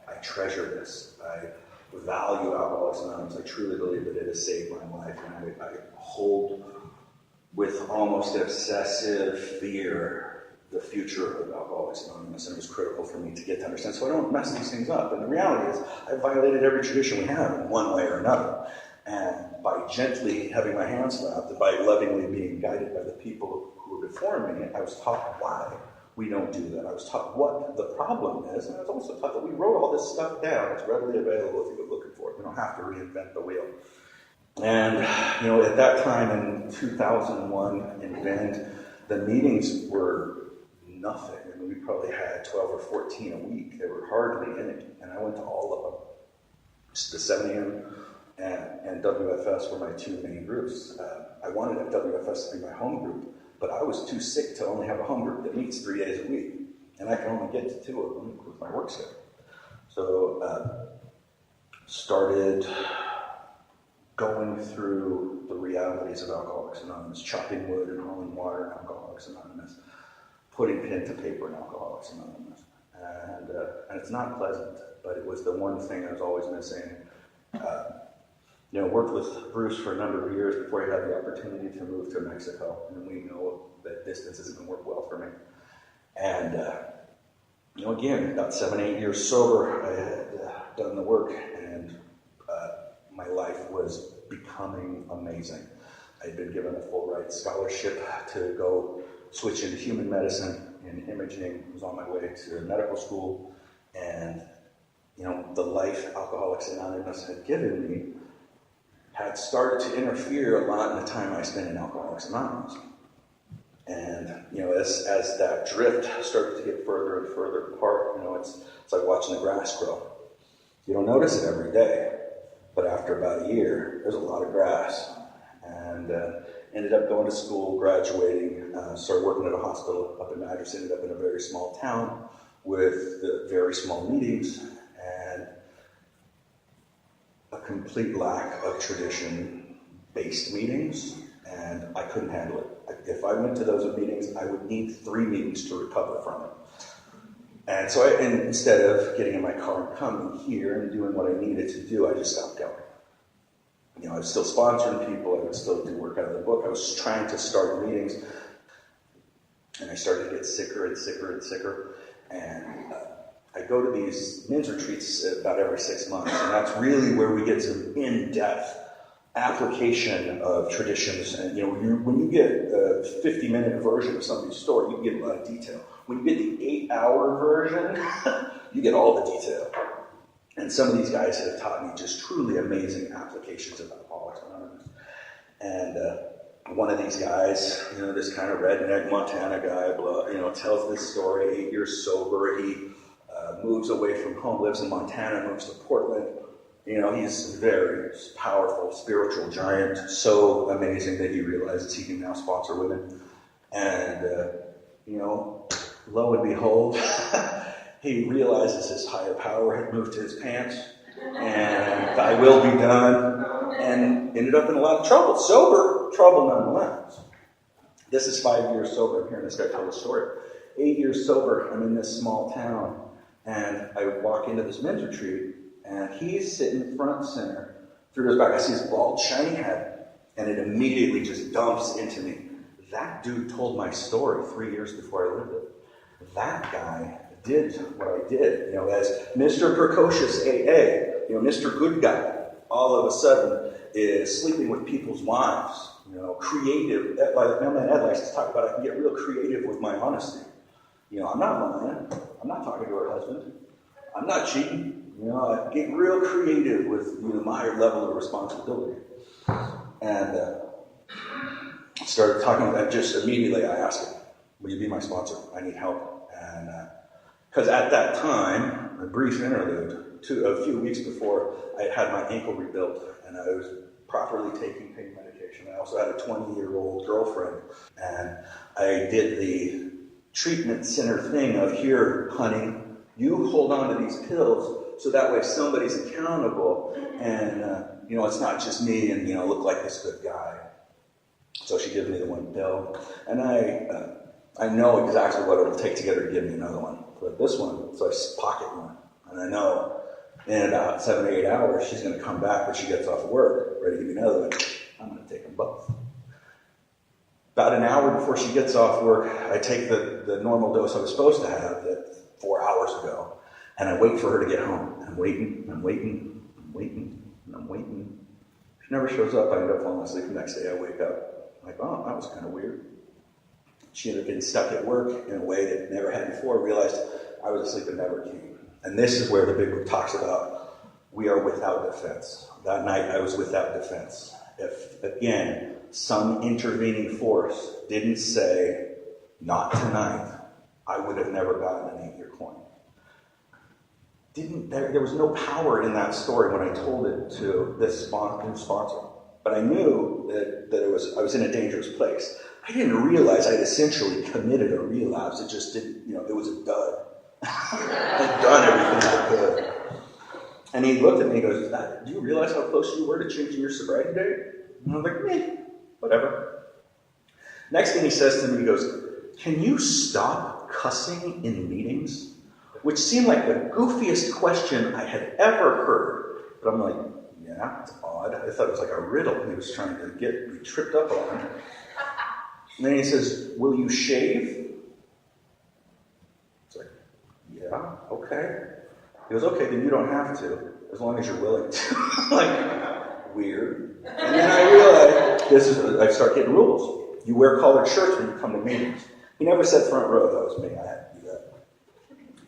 I treasure this. I value Alcoholics Anonymous. I truly believe that it has saved my life. And I hold with almost obsessive fear the future of Alcoholics Anonymous, and it was critical for me to get to understand so I don't mess these things up. And the reality is, I violated every tradition we have in one way or another. And by gently having my hands slapped, and by lovingly being guided by the people who were before me, I was taught why we don't do that. I was taught what the problem is, and I was also taught that we wrote all this stuff down. It's readily available if you go looking for it. We don't have to reinvent the wheel. And, at that time in 2001 in Bend, the meetings were nothing. I mean, we probably had 12 or 14 a week. They were hardly any. And I went to all of them. The 7 a.m. and WFS were my two main groups. I wanted WFS to be my home group, but I was too sick to only have a home group that meets 3 days a week. And I can only get to 2 of them with my work schedule. So, started going through the realities of Alcoholics Anonymous, chopping wood and hauling water in Alcoholics Anonymous, putting pen to paper in Alcoholics Anonymous. And it's not pleasant, but it was the one thing I was always missing. Worked with Bruce for a number of years before he had the opportunity to move to Mexico, and we know that distance isn't going to work well for me. And, again, about 7, 8 years sober, I had done the work, and my life was becoming amazing. I'd been given a full ride scholarship to go switch into human medicine and imaging. I was on my way to medical school, and the life Alcoholics Anonymous had given me had started to interfere a lot in the time I spent in Alcoholics Anonymous. And as that drift started to get further and further apart, it's like watching the grass grow. You don't notice it every day, but after about a year, there's a lot of grass. And ended up going to school, graduating, started working at a hospital up in Madras, ended up in a very small town with very small meetings and a complete lack of tradition-based meetings, and I couldn't handle it. If I went to those meetings, I would need 3 meetings to recover from it. And so instead of getting in my car and coming here and doing what I needed to do, I just stopped going. I was still sponsoring people, I would still do work out of the book, I was trying to start meetings, and I started to get sicker and sicker and sicker, and I go to these men's retreats about every 6 months, and that's really where we get some in-depth application of traditions. And when you get a 50-minute version of somebody's story, you get a lot of detail. When you get the 8-hour version, you get all the detail. And some of these guys have taught me just truly amazing applications of Alcoholics Anonymous. And one of these guys, this kind of redneck Montana guy, tells this story. 8 years sober, he moves away from home, lives in Montana, moves to Portland. He's a very powerful spiritual giant, so amazing that he realizes he can now sponsor women. And, lo and behold, he realizes his higher power had moved to his pants, and thy will be done, and ended up in a lot of trouble. Sober, trouble nonetheless. This is 5 years sober. I'm hearing this guy tell the story. 8 years sober, I'm in this small town, and I walk into this men's retreat, and he's sitting front and center. Through his back, I see his bald, shiny head, and it immediately just dumps into me. That dude told my story 3 years before I lived it. That guy did what I did, as Mr. Precocious AA, Mr. Good Guy, all of a sudden is sleeping with people's wives, creative. Like my man Ed likes to talk about, I can get real creative with my honesty. I'm not lying. I'm not talking to her husband. I'm not cheating. I get real creative with my higher level of responsibility. And started talking about just immediately. I asked him, will you be my sponsor? I need help. And because at that time, a brief interlude, a few weeks before, I had my ankle rebuilt, and I was properly taking pain medication. I also had a 20-year-old girlfriend, and I did the treatment center thing of, here, honey, you hold on to these pills, so that way somebody's accountable, and it's not just me and look like this good guy. So she gives me the one pill, and I know exactly what it'll take to get her to give me another one. But this one, so I pocket one, and I know in about 7 or 8 hours she's going to come back when she gets off work, ready to give me another one. I'm going to take them both. About an hour before she gets off work, I take the normal dose I was supposed to have that 4 hours ago, and I wait for her to get home. I'm waiting, and I'm waiting, I'm waiting, and I'm waiting. She never shows up. I end up falling asleep. The next day I wake up. I'm like, oh, that was kind of weird. She ended up getting stuck at work in a way that it never had before. Realized I was asleep and never came. And this is where the big book talks about we are without defense. That night I was without defense. If, again, some intervening force didn't say, not tonight, I would have never gotten an 8-year coin. There was no power in that story when I told it to this new sponsor. But I knew that I was in a dangerous place. I didn't realize I'd essentially committed a relapse. It just didn't, it was a dud. I'd done everything I could. And he looked at me and goes, do you realize how close you were to changing your sobriety date? And I was like, whatever. Next thing he says to me, he goes, can you stop cussing in meetings? Which seemed like the goofiest question I had ever heard. But I'm like, yeah, it's odd. I thought it was like a riddle he was trying to get me tripped up on. And then he says, will you shave? It's like, yeah, okay. He goes, okay, then you don't have to, as long as you're willing to. I'm like, weird. And then I realized, I start getting rules. You wear collared shirts when you come to meetings. He never said front row, that was me, I had to do that.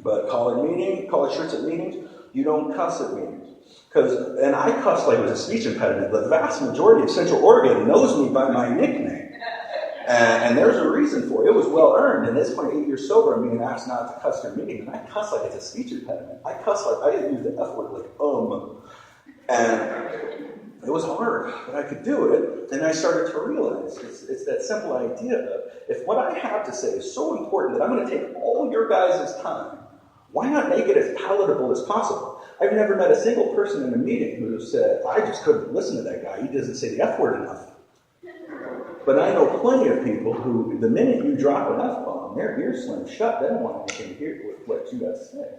But collared shirts at meetings, you don't cuss at meetings. And I cuss like it was a speech impediment. The vast majority of Central Oregon knows me by my nickname. And there's a reason for it. It was well earned. And at this point, 8 years sober, I'm being asked not to cuss during meetings. And I cuss like it's a speech impediment. I didn't use the F word like, And it was hard, but I could do it. And I started to realize it's that simple idea of if what I have to say is so important that I'm going to take all your guys' time, why not make it as palatable as possible? I've never met a single person in a meeting who said, I just couldn't listen to that guy. He doesn't say the F word enough. But I know plenty of people who, the minute you drop an F-bomb, their ears slam shut. They don't want anything to hear with what you got to say.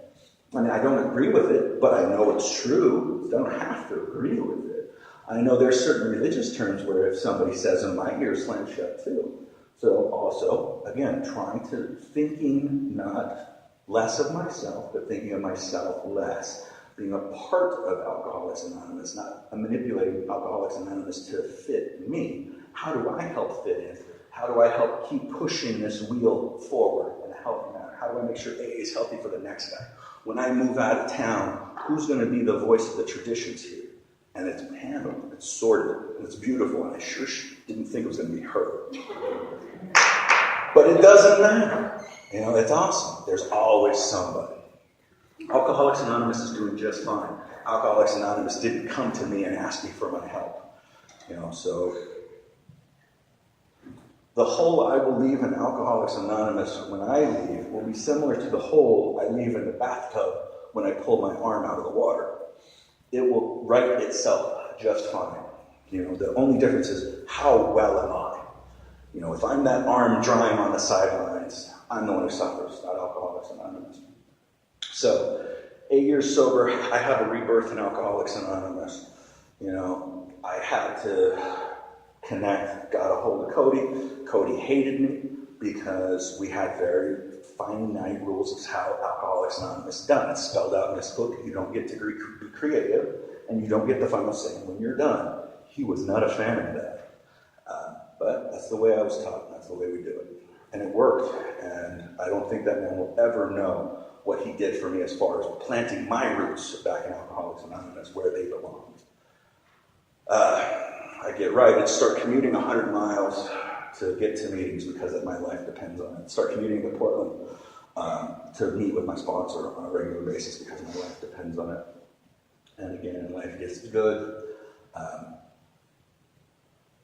I mean, I don't agree with it, but I know it's true. I don't have to agree with it. I know there's certain religious terms where if somebody says them, my ears slam shut too. So also, again, thinking not less of myself, but thinking of myself less. Being a part of Alcoholics Anonymous, not manipulating Alcoholics Anonymous to fit me. How do I help fit in? How do I help keep pushing this wheel forward and help out? How do I make sure AA is healthy for the next guy? When I move out of town, who's going to be the voice of the traditions here? And it's handled, it's sorted, and it's beautiful, and I sure didn't think it was going to be her. But it doesn't matter. It's awesome. There's always somebody. Alcoholics Anonymous is doing just fine. Alcoholics Anonymous didn't come to me and ask me for my help. So the hole I will leave in Alcoholics Anonymous when I leave will be similar to the hole I leave in the bathtub when I pull my arm out of the water. It will right itself just fine. The only difference is how well am I? If I'm that arm drying on the sidelines, I'm the one who suffers, not Alcoholics Anonymous. So, 8 years sober, I have a rebirth in Alcoholics Anonymous. I had to connect, got a hold of Cody. Cody hated me because we had very finite rules of how Alcoholics Anonymous is done. It's spelled out in this book. You don't get to be creative, and you don't get the final say when you're done. He was not a fan of that. But that's the way I was taught, and that's the way we do it. And it worked, and I don't think that man will ever know what he did for me as far as planting my roots back in Alcoholics Anonymous where they belong. I get right and start commuting 100 miles to get to meetings because my life depends on it. Start commuting to Portland to meet with my sponsor on a regular basis because my life depends on it. And again, life gets good.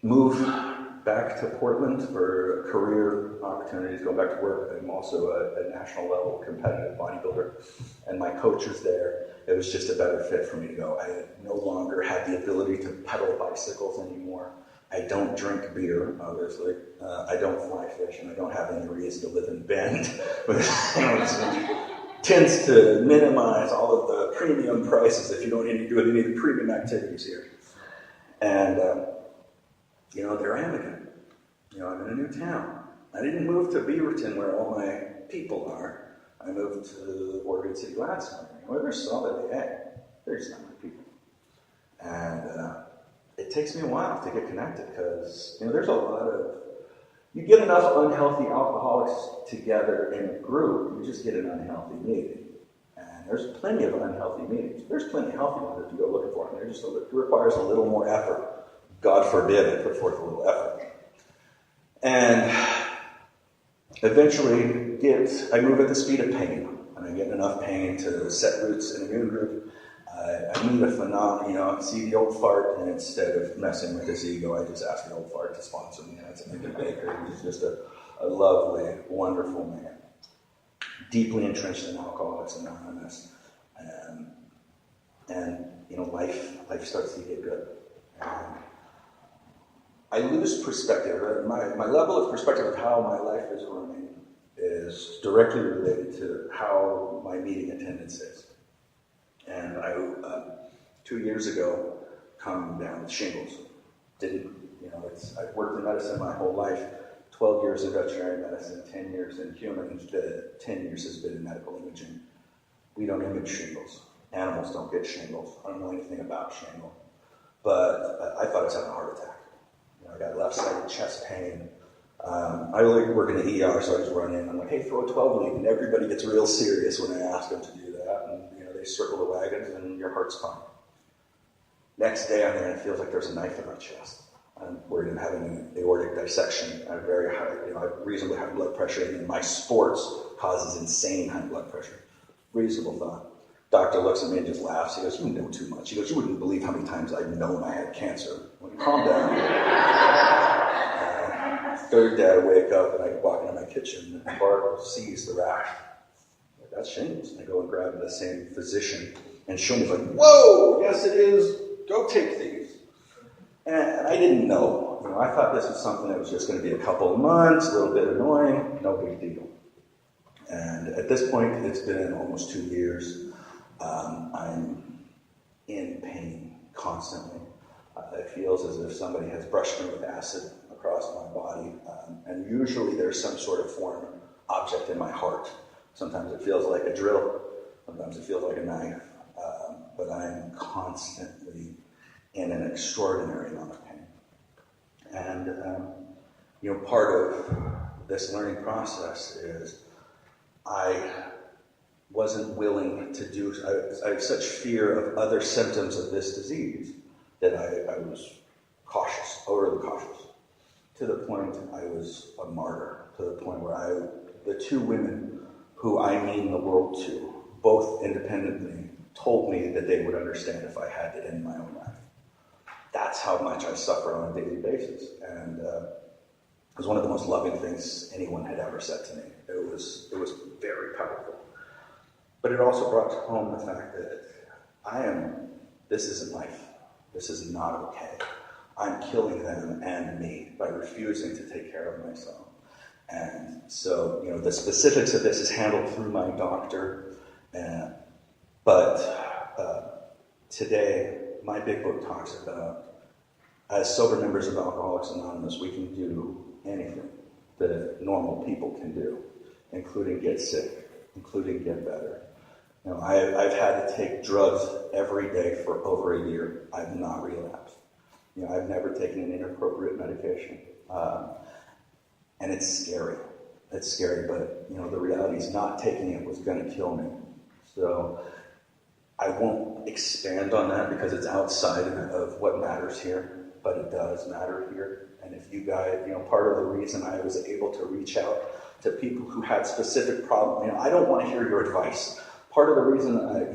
Move back to Portland for career opportunities, go back to work. I'm also a national level competitive bodybuilder, and my coach was there. It was just a better fit for me to go. I no longer had the ability to pedal bicycles anymore. I don't drink beer, obviously. I don't fly fish, and I don't have any reason to live in Bend. Tends to minimize all of the premium prices if you don't need to do any of the premium activities here. And, there I am again. I'm in a new town. I didn't move to Beaverton where all my people are. I moved to Oregon City Gladstone. They're solid A. They're just not my people. And it takes me a while to get connected because, there's a lot of, you get enough unhealthy alcoholics together in a group, you just get an unhealthy meeting. And there's plenty of unhealthy meetings. There's plenty of healthy ones if you go looking for them. It requires a little more effort. God forbid I put forth a little effort. And eventually I move at the speed of pain. And I get enough pain to set roots in a new group. I meet a phenomenon, see the old fart, and instead of messing with his ego, I just ask the old fart to sponsor me. That's a Nick Baker. He's just a lovely, wonderful man. Deeply entrenched in Alcoholics Anonymous. And life starts to get good. And I lose perspective. My level of perspective of how my life is running is directly related to how my meeting attendance is. And I, 2 years ago, come down with shingles. I've worked in medicine my whole life, 12 years in veterinary medicine, 10 years in humans, 10 years has been in medical imaging. We don't image shingles. Animals don't get shingles. I don't know anything about shingle. But I thought I was having a heart attack. I got left-sided chest pain. I work in the ER, so I just run in. I'm like, hey, throw a 12 lead. And everybody gets real serious when I ask them to do that. And, they circle the wagons and your heart's fine. Next day I'm there and it feels like there's a knife in my chest. I'm worried I'm having an aortic dissection. I have very high, I have reasonably high blood pressure, and my sports causes insane high blood pressure. Reasonable thought. Doctor looks at me and just laughs. He goes, you know too much. He goes, you wouldn't believe how many times I've known I had cancer. I'm like, calm down. Third day I wake up and I walk into my kitchen and Barbara sees the rash. That's shingles. And I go and grab the same physician and show me, like, whoa, yes it is, go take these. And I didn't know. I thought this was something that was just going to be a couple of months, a little bit annoying, no big deal. And at this point, it's been almost 2 years. I'm in pain constantly. It feels as if somebody has brushed me with acid across my body. And usually there's some sort of foreign object in my heart. Sometimes it feels like a drill. Sometimes it feels like a knife. But I'm constantly in an extraordinary amount of pain. And, part of this learning process is I wasn't willing to do, I have such fear of other symptoms of this disease that I was cautious, overly cautious, to the point I was a martyr, to the point where the two women who I mean the world to, both independently, told me that they would understand if I had to end my own life. That's how much I suffer on a daily basis. And it was one of the most loving things anyone had ever said to me. It was very powerful. But it also brought home the fact that this isn't life. This is not okay. I'm killing them and me by refusing to take care of myself. And so, the specifics of this is handled through my doctor. But today, my big book talks about, as sober members of Alcoholics Anonymous, we can do anything that normal people can do, including get sick, including get better. I've had to take drugs every day for over a year. I've not relapsed. I've never taken an inappropriate medication. And it's scary. It's scary, but the reality is not taking it was going to kill me. So I won't expand on that because it's outside of what matters here, but it does matter here. And if you guys, part of the reason I was able to reach out to people who had specific problems, I don't want to hear your advice. Part of the reason I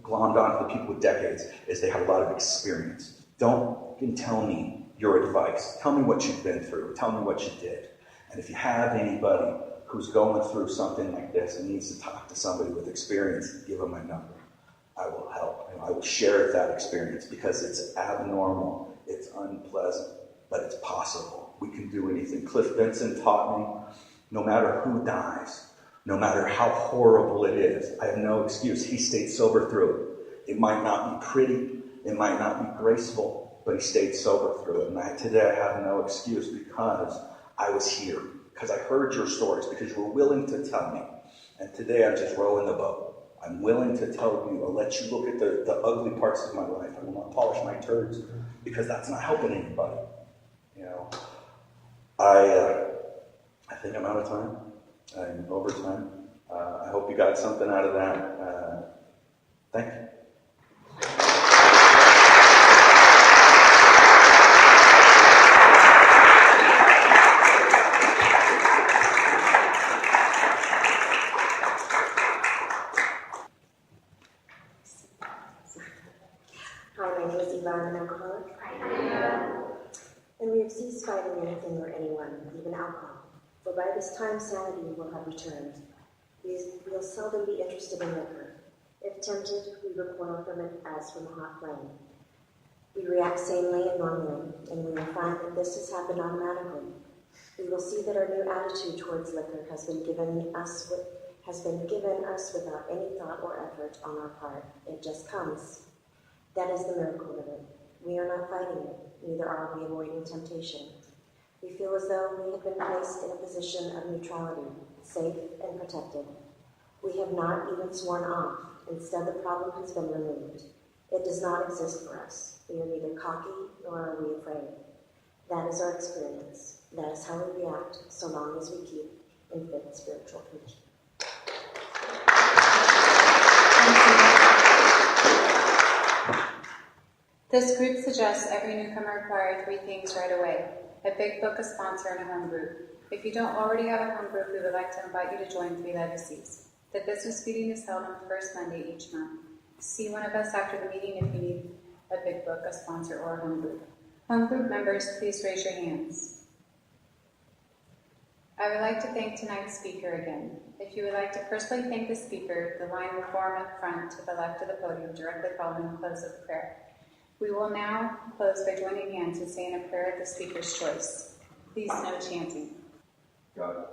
glommed onto the people with decades is they have a lot of experience. Don't tell me your advice. Tell me what you've been through. Tell me what you did. And if you have anybody who's going through something like this and needs to talk to somebody with experience, give them my number. I will help. I will share that experience because it's abnormal, it's unpleasant, but it's possible. We can do anything. Cliff Benson taught me, no matter who dies, no matter how horrible it is, I have no excuse. He stayed sober through it. It might not be pretty, it might not be graceful, but he stayed sober through it. And today I have no excuse because I was here because I heard your stories, because you were willing to tell me. And today I'm just rowing the boat. I'm willing to tell you, or let you look at the ugly parts of my life. I will not polish my turds, because that's not helping anybody. You know, I think I'm out of time. I'm over time. I hope you got something out of that. Thank you. Hi, my name is Eva. I'm an alcoholic. And we have ceased fighting anything or anyone, even alcohol. For by this time sanity will have returned. We'll seldom be interested in liquor. If tempted, we recoil from it as from a hot flame. We react sanely and normally, and we will find that this has happened automatically. We will see that our new attitude towards liquor has been given us without any thought or effort on our part. It just comes. That is the miracle of it. We are not fighting it, neither are we avoiding temptation. We feel as though we have been placed in a position of neutrality, safe and protected. We have not even sworn off. Instead, the problem has been removed. It does not exist for us. We are neither cocky nor are we afraid. That is our experience. That is how we react, so long as we keep in fit spiritual condition. This group suggests every newcomer acquire 3 things right away: a big book, a sponsor, and a home group. If you don't already have a home group, we would like to invite you to join Three Legacies. The business meeting is held on the first Monday each month. See one of us after the meeting if you need a big book, a sponsor, or a home group. Home group members, please raise your hands. I would like to thank tonight's speaker again. If you would like to personally thank the speaker, the line will form up front to the left of the podium directly following the close of the prayer. We will now close by joining hands and saying a prayer of the speaker's choice. Please, no chanting. God.